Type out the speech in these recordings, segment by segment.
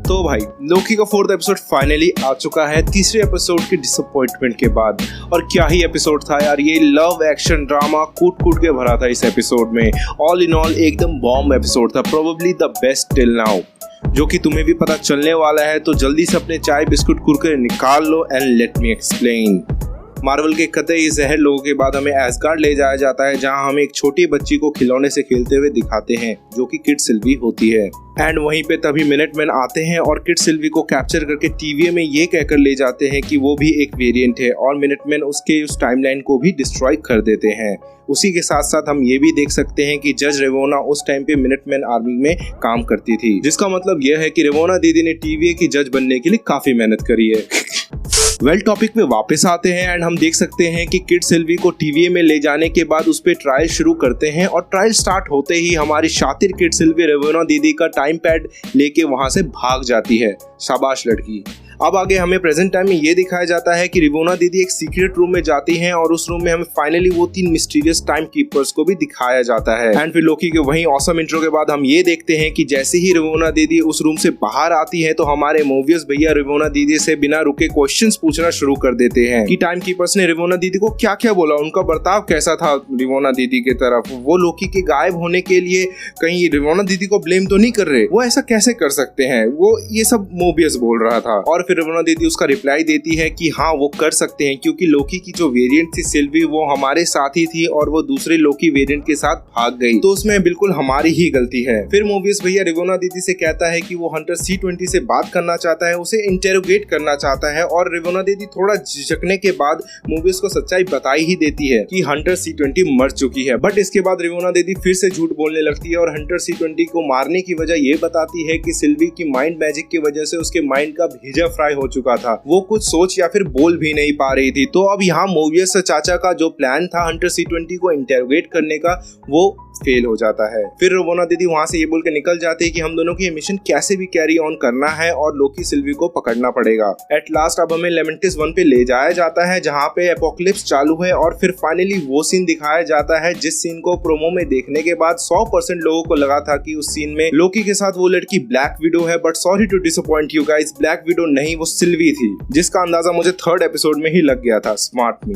तो भाई लोकी का 4th एपिसोड फाइनली आ चुका है तीसरे एपिसोड के डिसअपॉइंटमेंट के बाद। और क्या ही एपिसोड था यार, ये लव एक्शन ड्रामा कूट कूट के भरा था इस एपिसोड में। ऑल इन ऑल एकदम बॉम्ब एपिसोड था, probably the best till now, जो कि तुम्हें भी पता चलने वाला है। तो जल्दी से अपने चाय बिस्कुट कुरकुरे निकाल लो and let me explain. Marvel के कतई जहर लोगों के बाद हमें एस्गार्ड ले जाया जाता है, जहां हमें एक छोटी बच्ची को खिलौने से खेलते हुए दिखाते हैं, जो कि किड सिल्वी होती है। एंड वहीं पे तभी मिनटमैन आते हैं और किड सिल्वी को कैप्चर करके टीवी में ये कहकर ले जाते हैं कि वो भी एक वेरिएंट है, और मिनटमैन उसके उस टाइमलाइन को भी डिस्ट्रॉय कर देते हैं। उसी के साथ साथ हम ये भी देख सकते हैं कि जज रेवोना उस टाइम पे मिनटमैन आर्मी में काम करती थी, जिसका मतलब यह है कि रेवोना दीदी ने टीवी की जज बनने के लिए काफी मेहनत करी है। वेल टॉपिक पे वापस आते हैं एंड हम देख सकते हैं कि किड सिल्वी को टीवी में ले जाने के बाद उस पर ट्रायल शुरू करते हैं, और ट्रायल स्टार्ट होते ही हमारी शातिर किड सिल्वी रेवोना दीदी का टाइम पैड लेके वहां से भाग जाती है। शाबाश लड़की। अब आगे हमें प्रेजेंट टाइम में ये दिखाया जाता है कि रेवोना दीदी एक सीक्रेट रूम में जाती हैं, और उस रूम में हमें फाइनली वो 3 मिस्टीरियस टाइम कीपर्स को भी दिखाया जाता है। एंड फिर लोकी के वहीं ऑसम इंट्रो के बाद हम ये देखते हैं कि जैसे ही रेवोना दीदी उस रूम से बाहर आती है, तो हमारे मोवियस भैया रेवोना दीदी से बिना रुके क्वेश्चंस पूछना शुरू कर देते हैं कि टाइम कीपर्स ने रेवोना दीदी को क्या क्या बोला, उनका बर्ताव कैसा था रेवोना दीदी की तरफ, वो लोकी के गायब होने के लिए कहीं रेवोना दीदी को ब्लेम तो नहीं कर रहे, वो ऐसा कैसे कर सकते हैं, वो ये सब मोबियस बोल रहा था। और फिर रेवोना दीदी उसका रिप्लाई देती है कि हाँ वो कर सकते हैं, क्योंकि लोकी की जो वेरिएंट थी सिल्वी वो हमारे साथ ही थी, और वो दूसरे लोकी वेरिएंट के साथ भाग गई, तो उसमें बिल्कुल हमारी ही गलती है। फिर मोबियस भैया रेवोना दीदी से कहता है कि वो हंटर C20 से बात करना चाहता है, उसे इंटेरोगेट करना चाहता है, और रेवोना दीदी थोड़ा झिझकने के बाद मोबियस को सच्चाई बताई ही देती है कि हंटर C20 मर चुकी है। बट इसके बाद रेवोना दीदी फिर से झूठ बोलने लगती है, और हंटर C20 को मारने की वजह ये बताती है कि सिल्वी की माइंड मैजिक की वजह से उसके माइंड का भेजा फ्राई हो चुका था, वो कुछ सोच या फिर बोल भी नहीं पा रही थी। तो अब यहाँ मोबियस चाचा का जो प्लान था हंटर C20 को इंटेरोगेट करने का, वो फेल हो जाता है। फिर रेवोना दीदी वहां से ये बोल के निकल जाती है कि हम दोनों की मिशन कैसे भी कैरी ऑन करना है और लोकी सिल्वी को पकड़ना पड़ेगा। एट लास्ट अब हमें लेमेंटिस 1 पे ले जाया जाता है, जहां पे एपोकलिप्स चालू है, और फिर फाइनली वो सीन दिखाया जाता है जिस सीन को प्रोमो में देखने के बाद 100% लोगों को लगा था कि उस सीन में लोकी के साथ वो लड़की ब्लैक विडो है। But sorry to disappoint you guys, black widow नहीं, वो सिल्वी थी, जिसका अंदाजा मुझे 3rd एपिसोड में ही लग गया था। स्मार्ट मी।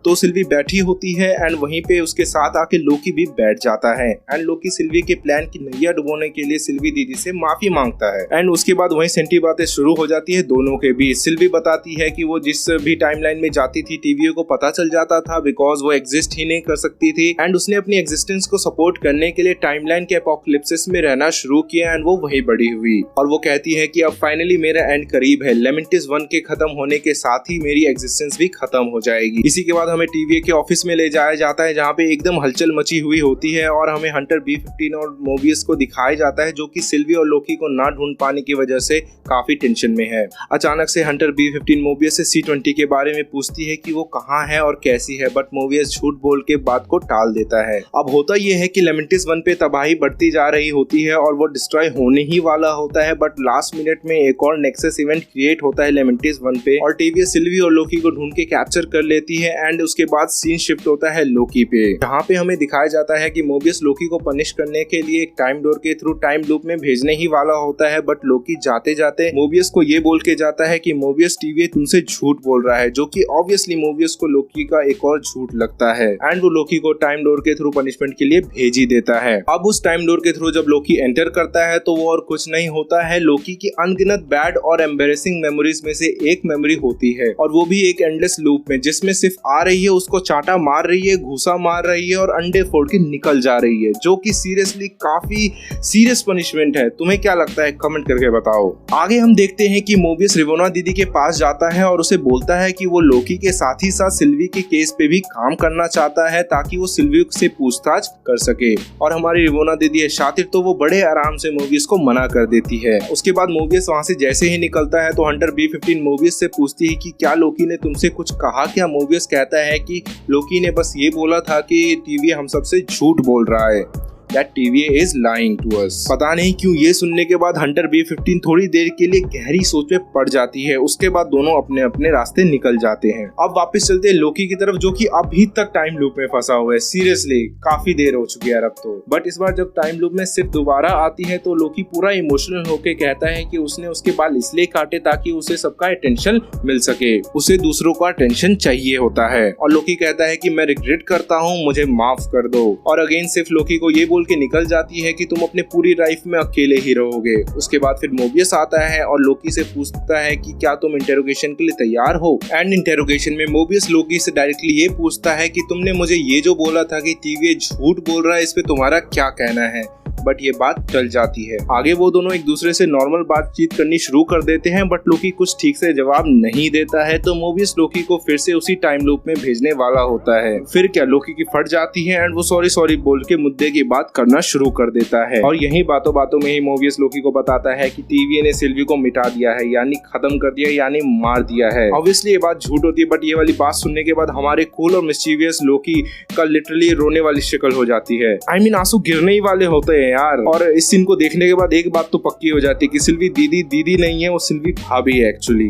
तो सिल्वी बैठी होती है एंड वहीं पे उसके साथ आके लोकी भी बैठ जाता है, एंड लोकी सिल्वी के प्लान की नैया डुबोने के लिए सिल्वी दीदी से माफी मांगता है। एंड उसके बाद वहीं सेंटी बातें शुरू हो जाती है दोनों के बीच। सिल्वी बताती है कि वो जिस भी टाइमलाइन में जाती थी टीवी को पता चल जाता था, बिकॉज वो एग्जिस्ट ही नहीं कर सकती थी, एंड उसने अपनी एग्जिस्टेंस को सपोर्ट करने के लिए टाइमलाइन के एपोकलिप्सिस में रहना शुरू किया, एंड वो वहीं बड़ी हुई। और वो कहती है कि अब फाइनली मेरा एंड करीब है, लेमेंटिस 1 के खत्म होने के साथ ही मेरी एग्जिस्टेंस भी खत्म हो जाएगी। इसी के बाद हमें टीवी के ऑफिस में ले जाया जाता है, जहाँ पे एकदम हलचल मची हुई होती है, और हमें हंटर B15 और मोबियस को दिखाया जाता है, जो कि सिल्वी और लोकी को ना ढूंढ पाने की वजह से काफी टेंशन में है। अचानक से हंटर B15 मोबियस से C20 के बारे में पूछती है कि वो कहाँ है और कैसी है, बट मोबियस झूठ बोल के बात को टाल देता है। अब होता यह है कि लेमेंटिस 1 पे तबाही बढ़ती जा रही होती है और वो डिस्ट्रॉय होने ही वाला होता है, बट लास्ट मिनट में एक और नेक्सस इवेंट क्रिएट होता है लेमेंटिस 1 पे, और टीवी सिल्वी और लोकी को ढूंढ के कैप्चर कर लेती है। एंड उसके बाद सीन शिफ्ट होता है लोकी पे, जहाँ पे हमें दिखाया जाता है कि मोबियस लोकी को पनिश करने के लिए एक टाइम डोर के थ्रू टाइम लूप में भेजने ही वाला होता है, बट लोकी जाते जाते मोबियस को ये बोल के जाता है कि मोबियस टीवी तुमसे झूठ बोल रहा है, जो कि ऑब्वियसली मोबियस को लोकी का एक और झूठ लगता है, एंड वो लोकी को टाइम डोर के थ्रू पनिशमेंट के लिए भेज ही देता है। अब उस टाइम डोर के थ्रू जब लोकी एंटर करता है, तो वो और कुछ नहीं होता है, लोकी की अनगिनत बैड और एम्बेरेसिंग मेमोरीज में से एक मेमोरी होती है, और वो भी एक एंडलेस लूप में, जिसमें सिर्फ आ रही है, उसको चाटा मार रही है, घूसा मार रही है, और अंडे फोड़ के निकल जा रही है, जो कि सीरियसली काफी सीरियस पनिशमेंट है। तुम्हें क्या लगता है, कमेंट करके बताओ। आगे हम देखते हैं कि मोबियस रेवोना दीदी के पास जाता है और उसे बोलता है कि वो लोकी के साथ ही साथ सिल्वी के केस पे भी काम करना चाहता है, ताकि वो सिल्वी से पूछताछ कर सके। और हमारी रेवोना दीदी है शातिर, तो वो बड़े आराम से मोबियस को मना कर देती है। उसके बाद मोबियस वहां से जैसे ही निकलता है, तो हंटर B15 मोबियस से पूछती है कि क्या लोकी ने तुमसे कुछ कहा क्या। मोबियस कहता है कि लोकी ने बस ये बोला था कि टीवी हम सबसे झूठ बोल रहा है। that TVA is lying to us। पता नहीं क्यों ये सुनने के बाद हंटर B-15 थोड़ी देर के लिए गहरी सोच में पड़ जाती है। उसके बाद दोनों अपने अपने रास्ते निकल जाते हैं। अब वापस चलते हैं लोकी की तरफ, जो कि अभी तक टाइम लूप में फंसा हुआ है। सीरियसली काफी देर हो चुकी है अब तो। बट इस बार जब टाइम लूप में सिर्फ दोबारा आती है तो लोकी पूरा इमोशनल होके कहता है कि उसने उसके बाल इसलिए काटे ताकि उसे सबका अटेंशन मिल सके। उसे दूसरों का अटेंशन चाहिए होता है और लोकी कहता है कि मैं रिग्रेट करता हूँ, मुझे माफ कर दो। और अगेन सिर्फ लोकी को ये बोल के निकल जाती है कि तुम अपने पूरी लाइफ में अकेले ही रहोगे। उसके बाद फिर मोबियस आता है और लोकी से पूछता है कि क्या तुम इंटेरोगेशन के लिए तैयार हो। एंड इंटेरोगेशन में मोबियस लोकी से डायरेक्टली ये पूछता है कि तुमने मुझे ये जो बोला था कि टीवी झूठ बोल रहा है, इस पे तुम्हारा क्या कहना है। बट ये बात टल जाती है। आगे वो दोनों एक दूसरे से नॉर्मल बातचीत करनी शुरू कर देते हैं, बट लोकी कुछ ठीक से जवाब नहीं देता है तो मोबियस लोकी को फिर से उसी टाइम लूप में भेजने वाला होता है। फिर क्या लोकी की फट जाती है एंड वो सॉरी बोल के मुद्दे की बात करना शुरू कर देता है। और यही बातों बातों में ही मोबियस लोकी को बताता है कि टीवी ने सिल्वी को मिटा दिया है, यानी खत्म कर दिया, यानी मार दिया है। ऑब्वियसली ये बात झूठ होती है, बट ये वाली बात सुनने के बाद हमारे कूल और मिस्चीवियस लोकी का लिटरली रोने वाली शक्ल हो जाती है। I mean, आंसू गिरने ही वाले होते हैं यार। और इस सीन को देखने के बाद एक बात तो पक्की हो जाती है कि सिल्वी दीदी नहीं है, वो सिल्वी भाभी है एक्चुअली।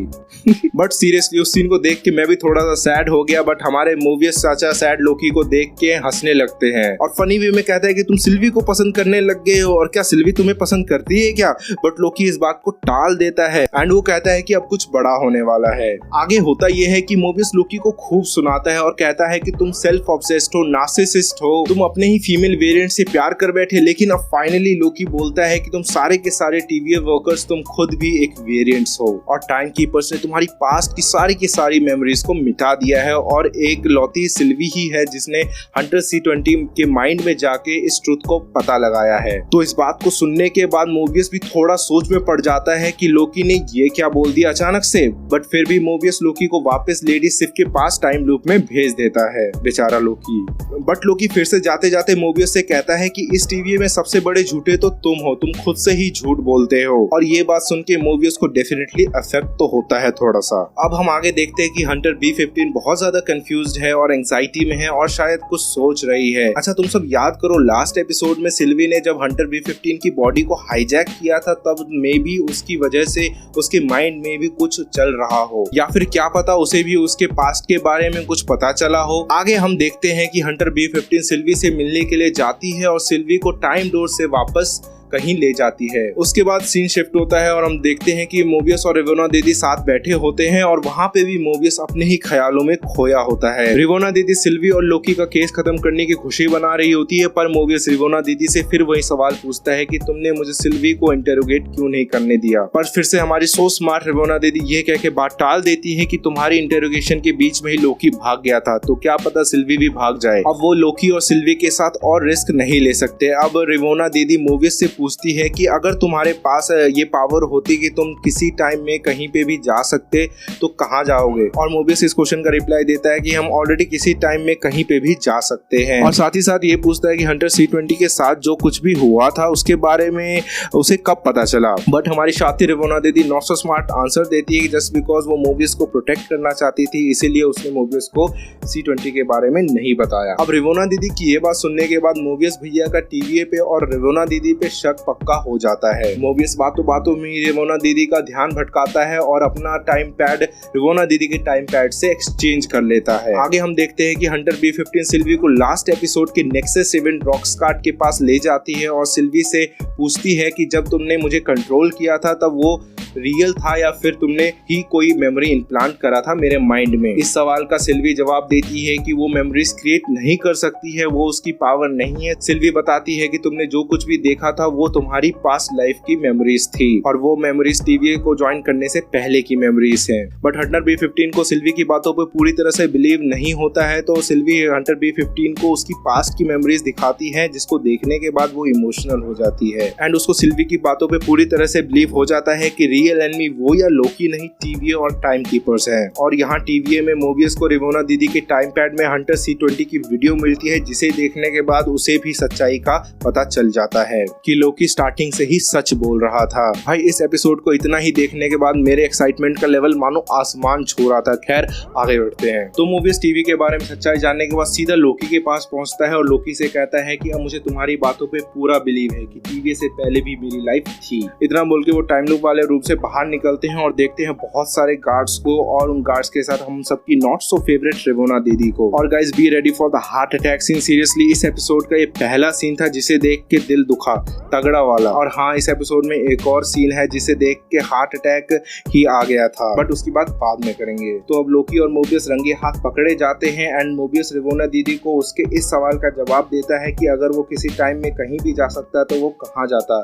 बट सीरियसली उस सीन को देख के मैं भी थोड़ा सा सैड हो गया, बट हमारे मूवीज चाचा सैड लोकी को देख के हंसने लगते हैं और फनी वे में कहता है कि तुम सिल्वी को पसंद करने लग गए हो, और क्या सिल्वी तुम्हें पसंद करती है क्या। बट लोकी इस बात को टाल देता है एंड वो कहता है कि अब कुछ बड़ा होने वाला है। आगे होता यह है कि मोबियस लोकी को खूब सुनाता है और कहता है कि तुम सेल्फ ऑब्सेस्ड हो, नार्सिसिस्ट हो, तुम अपने ही फीमेल वेरिएंट से प्यार कर बैठे। लेकिन अब फाइनली लोकी बोलता है कि तुम सारे के सारे TVA वर्कर्स, तुम खुद भी एक वेरिएंट्स हो और टाइम कीपर्स ने तुम्हारी पास्ट की सारी मेमोरीज को मिटा दिया है और एक लौती सिल्वी ही है जिसने हंटर C-20 के माइंड में जाके इस ट्रुथ को पता लगाया है। तो इस बात को सुनने के बाद मोबियस भी थोड़ा सोच में पड़ जाता है कि लोकी ने ये क्या बोल दिया अचानक से। बट फिर भी मोबियस लोकी को वापस लेडी सिफ के पास टाइम लूप में भेज देता है, बेचारा लोकी। बट लोकी फिर से जाते जाते मोबियस से कहता है कि इस टीवी में सबसे बड़े झूठे तो तुम हो, तुम खुद से ही झूठ बोलते हो। और ये बात सुन के मोबियस को डेफिनेटली अफेक्ट तो होता है थोड़ा सा। अब हम आगे देखते हैं कि हंटर B-15 बहुत ज्यादा कंफ्यूज्ड है और एंजाइटी में है और शायद कुछ सोच रही है। अच्छा तुम सब याद करो लास्ट एपिसोड में सिल्वी ने जब हंटर B-15 की बॉडी को हाईजैक किया था, तब मे बी उसकी वजह से उसके माइंड में भी कुछ चल रहा हो, या फिर क्या पता उसे भी उसके पास्ट के बारे में कुछ पता चला हो। आगे हम देखते हैं कि हंटर B-15 सिल्वी से मिलने के लिए जाती है और सिल्वी को टाइम डोर से वापस कहीं ले जाती है। उसके बाद सीन शिफ्ट होता है और हम देखते हैं कि मोबियस और रिवोना दीदी साथ बैठे होते हैं और वहाँ पे भी मोबियस अपने ही ख्यालों में खोया होता है। रिवोना दीदी सिल्वी और लोकी का केस खत्म करने की खुशी बना रही होती है, पर मोबियस रिवोना दीदी से फिर वही सवाल पूछता है कि तुमने मुझे सिल्वी को इंटेरोगेट क्यों नहीं करने दिया। पर फिर से हमारी सो स्मार्ट रिवोना दीदी ये कह के बात टाल देती है कि तुम्हारी इंटेरोगेशन के बीच में ही लोकी भाग गया था, तो क्या पता सिल्वी भी भाग जाए। अब वो लोकी और सिल्वी के साथ और रिस्क नहीं ले सकते। अब रिवोना दीदी मोबियस से पूछती है कि अगर तुम्हारे पास ये पावर होती कि तुम किसी टाइम में कहीं पे भी जा सकते तो कहाँ जाओगे। और मोबियस इस क्वेश्चन का रिप्लाई देता है कि हम ऑलरेडी किसी टाइम में कहीं पे भी जा सकते हैं। और साथ ही साथ ये पूछता है कि हंटर C-20 के साथ जो कुछ भी हुआ था उसके बारे में उसे कब पता चला। बट हमारी शातिर रिवोना दीदी नॉट सो स्मार्ट आंसर देती है कि जस्ट बिकॉज वो मोबियस को प्रोटेक्ट करना चाहती थी, इसीलिए उसने मोबियस को C-20 के बारे में नहीं बताया। अब रिवोना दीदी की ये बात सुनने के बाद मोबियस भैया का TVA पे और रिवोना दीदी पे शक पक्का हो जाता है। मोबियस बातों में ही रिवोना दीदी का ध्यान भटकाता है और अपना टाइम पैड रिवोना दीदी के टाइम पैड से एक्सचेंज कर लेता है। आगे हम देखते हैं कि हंटर B-15 सिल्वी को लास्ट एपिसोड के नेक्सस इवेंट रॉकस्टार्ट के पास ले जाती है और सिल्वी से पूछती है कि जब तुमने मुझे कंट्रोल किया था तब वो रियल था या फिर तुमने ही कोई मेमोरी इम्प्लांट करा था मेरे माइंड में। इस सवाल का सिल्वी जवाब देती है कि वो मेमोरीज क्रिएट नहीं कर सकती है, वो उसकी पावर नहीं है। सिल्वी बताती है कि तुमने जो कुछ भी देखा था वो तुम्हारी पास्ट लाइफ की मेमोरीज थी और वो मेमोरीज TVA को ज्वाइन करने से पहले की मेमोरीज हैं। बट हंटर B-15 को सिल्वी की बातों पर पूरी तरह से बिलीव नहीं होता है, तो सिल्वी हंटर B-15 को उसकी पास्ट की मेमोरीज दिखाती है, जिसको देखने के बाद वो इमोशनल हो जाती है एंड उसको सिल्वी की बातों पर पूरी तरह से बिलीव हो जाता है कि रियल एनिमी वो या लोकी नहीं, टीवीए और टाइम कीपर्स हैं। और यहाँ टीवीए में मोबियस को रेवोना दीदी के टाइम पैड में हंटर C20 की वीडियो मिलती है, जिसे देखने के बाद उसे भी सच्चाई का पता चल जाता है कि लोकी स्टार्टिंग से ही सच बोल रहा था। भाई इस एपिसोड को इतना ही देखने के बाद मेरे एक्साइटमेंट का लेवल मानो आसमान छू रहा था। खैर आगे बढ़ते हैं। तो मोबियस टीवी के बारे में सच्चाई जानने के बाद सीधा लोकी के पास पहुंचता है और लोकी से कहता है कि अब मुझे तुम्हारी बातों पे पूरा बिलीव है कि टीवी से पहले भी मेरी लाइफ थी। इतना बोल के वो टाइम लूप वाले रूम से बाहर निकलते हैं और देखते हैं बहुत सारे गार्ड्स को और उन गार्ड्स के साथ हम सबकी नॉट सो फेवरेट रेवोना दीदी को। और guys be ready for the heart attack scene. Seriously इस एपिसोड का ये पहला सीन था जिसे देख के दिल दुखा, तगड़ा वाला। और हाँ, इस एपिसोड में एक और सीन है जिसे देख के हार्ट अटैक ही आ गया था, बट उसकी बात बाद में करेंगे। तो अब लोकी और मोबियस रंगे हाथ पकड़े जाते हैं एंड मोबियस रेवोना दीदी को उसके इस सवाल का जवाब देता है कि अगर वो किसी टाइम में कहीं भी जा सकता तो वो कहाँ जाता।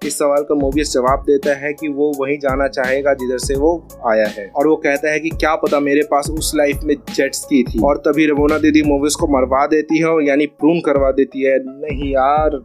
इस सवाल का मोबियस जवाब देता है कि वो वहीं जाना चाहेगा जिधर से वो आया है। और वो कहता है कि क्या पता मेरे पास उस लाइफ में जेट्स की थी। और तभी रेवोना दीदी मोबियस को मरवा देती है और यानी प्रून करवा देती है। नहीं यार,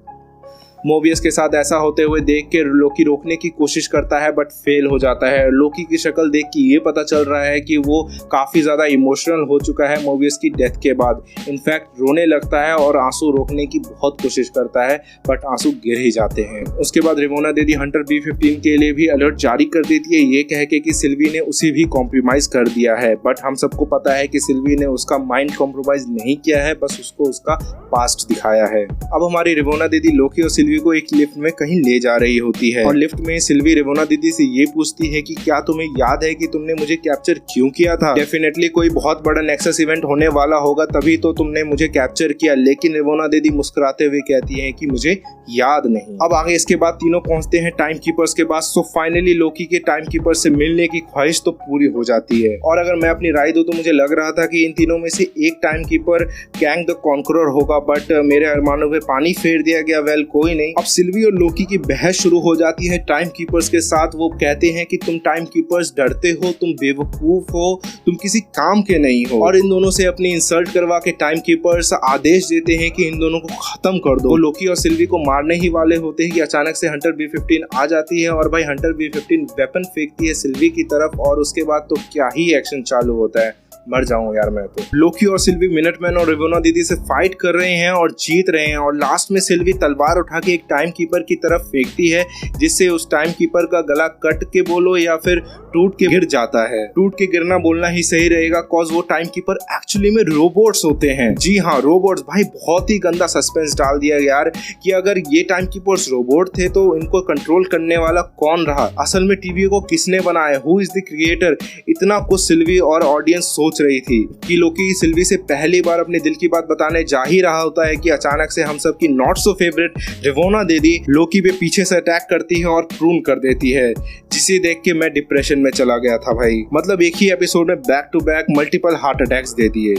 मोबियस के साथ ऐसा होते हुए देख के लोकी रोकने की कोशिश करता है बट फेल हो जाता है। लोकी की शक्ल देख के ये पता चल रहा है कि वो काफी ज्यादा इमोशनल हो चुका है मोबियस की डेथ के बाद। इनफैक्ट रोने लगता है और आंसू रोकने की बहुत कोशिश करता है बट आंसू गिर ही जाते हैं। उसके बाद रेवोना दीदी हंटर B15 के लिए भी अलर्ट जारी कर देती है, ये कह के कि सिल्वी ने उसे भी कॉम्प्रोमाइज कर दिया है। बट हम सबको पता है कि सिल्वी ने उसका माइंड कॉम्प्रोमाइज नहीं किया है, बस उसको उसका पास्ट दिखाया है। अब हमारी रेवोना दीदी लोकी और सिल्वी को एक लिफ्ट में कहीं ले जा रही होती है और लिफ्ट में सिल्वी रेवोना दीदी से ये पूछती है कि क्या तुम्हें याद है कि तुमने मुझे कैप्चर क्यों किया था। डेफिनेटली कोई बहुत बड़ा नेक्सस इवेंट होने वाला होगा तभी तो तुमने मुझे कैप्चर किया। लेकिन रेवोना दीदी मुस्कुराते हुए कहती है कि मुझे याद नहीं। अब आगे इसके बाद तीनों पहुंचते हैं टाइम कीपर्स के पास। सो फाइनली लोकी के टाइम कीपर से मिलने की ख्वाहिश तो पूरी हो जाती है। और अगर मैं अपनी राय दूं तो मुझे लग रहा था कि इन तीनों में से एक time keeper Kang the conqueror होगा, बट मेरे अरमानों पे पानी फेर दिया गया। वेल कोई नहीं। अब सिल्वी और लोकी की बहस शुरू हो जाती है टाइम कीपर्स के साथ। वो कहते हैं कि तुम टाइम कीपर्स डरते हो, तुम बेवकूफ हो, तुम किसी काम के नहीं हो। और इन दोनों से अपनी इंसल्ट करवा के टाइम कीपर्स आदेश देते हैं कि इन दोनों को खत्म कर दो। वो लोकी और सिल्वी को मारने ही वाले होते हैं कि अचानक से हंटर B15 आ जाती है और भाई हंटर B15 वेपन फेंकती है सिल्वी की तरफ। और उसके बाद तो क्या ही एक्शन चालू होता है, मर जाऊं यार मैं तो। लोकी और सिल्वी मिनटमैन और रेवोना दीदी से फाइट कर रहे हैं और जीत रहे हैं। और लास्ट में सिल्वी तलवार उठा के एक टाइम कीपर की तरफ फेंकती है जिससे उस टाइम कीपर का गला कट के बोलो या फिर टूट के गिर जाता है। टूट के गिरना बोलना ही सही रहेगा, कॉज वो टाइम कीपर एक्चुअली में रोबोट्स होते हैं। जी हाँ, रोबोट्स। भाई बहुत ही गंदा सस्पेंस डाल दिया यार कि अगर ये टाइम कीपर्स रोबोट थे तो इनको कंट्रोल करने वाला कौन रहा, असल में टीवी को किसने बनाया, हु इज द क्रिएटर। इतना कुछ सिल्वी और ऑडियंस सोच रही थी कि लोकी सिल्वी से पहली बार अपने दिल की बात बताने जा ही रहा होता है कि अचानक से हम सब की नॉट सो फेवरेट रेवोना दीदी लोकी पे पीछे से अटैक करती है और प्रून कर देती है, जिसे देख के मैं डिप्रेशन में चला गया था भाई। मतलब एक ही एपिसोड में back to back multiple heart attacks दे दिए,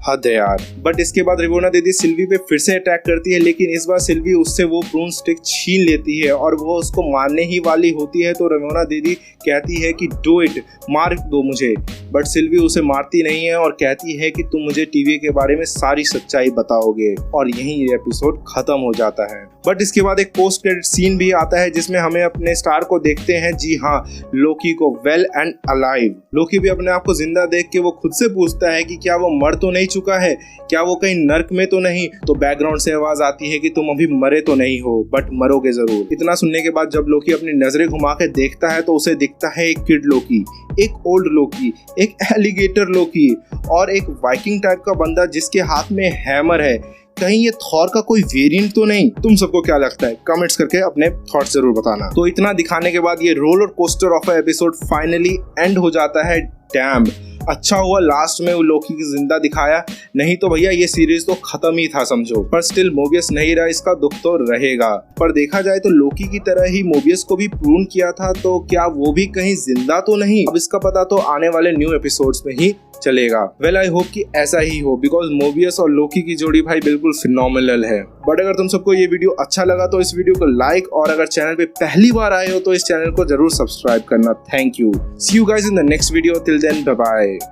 हद है यार। बट इसके बाद रेवोना दीदी सिल्वी पे फिर से अटैक करती है, लेकिन इस बार सिल्वी उससे वो प्रून स्टिक छीन लेती है और वो उसको मारने ही वाली होती है। तो रेवोना दीदी कहती है कि डू इट, मार दो मुझे। बट सिल्वी उसे मारती नहीं है और कहती है कि तुम मुझे टीवी के बारे में सारी सच्चाई बताओगे। और यहीं ये एपिसोड खत्म हो जाता है। बट इसके बाद एक पोस्ट क्रेडिट सीन भी आता है जिसमें हमें अपने स्टार को देखते हैं, जी हाँ, लोकी को, वेल एंड अलाइव। लोकी भी अपने आप को जिंदा देख के वो खुद से पूछता है कि क्या वो मर तो नहीं चुका है, क्या वो कहीं नर्क में तो नहीं। तो बैकग्राउंड से आवाज आती है कि तुम अभी मरे तो नहीं हो बट मरोगे जरूर। इतना सुनने के बाद जब लोकी अपनी नजरें घुमा के देखता है तो उसे दिखता है एक किड लोकी, एक ओल्ड लोकी, एक एलिगेटर लोकी और एक वाइकिंग टाइप का बंदा जिसके हाथ में हैमर है। कहीं ये थॉर का कोई वेरिएंट तो नहीं। तुम सबको क्या लगता है, कमेंट्स करके अपने थॉट्स जरूर बताना। तो इतना दिखाने के बाद ये roller coaster of episode finally and हो जाता है। डैम, अच्छा हुआ लास्ट में वो लोकी की जिंदा दिखाया, नहीं तो भैया ये सीरीज तो खत्म ही था समझो। पर स्टिल मोबियस नहीं रहा, इसका दुख तो रहेगा। पर देखा जाए तो लोकी की तरह ही मोबियस को भी प्रून किया था, तो क्या वो भी कहीं जिंदा तो नहीं। अब इसका पता तो आने वाले न्यू एपिसोड्स में ही चलेगा। वेल आई होप कि ऐसा ही हो, बिकॉज मोबियस और लोकी की जोड़ी भाई बिल्कुल फिनोमिनल है। बट अगर तुम सबको ये वीडियो अच्छा लगा तो इस वीडियो को लाइक, और अगर चैनल पे पहली बार आए हो तो इस चैनल को जरूर सब्सक्राइब करना। Thank you. See you guys in the next video. Till then bye bye.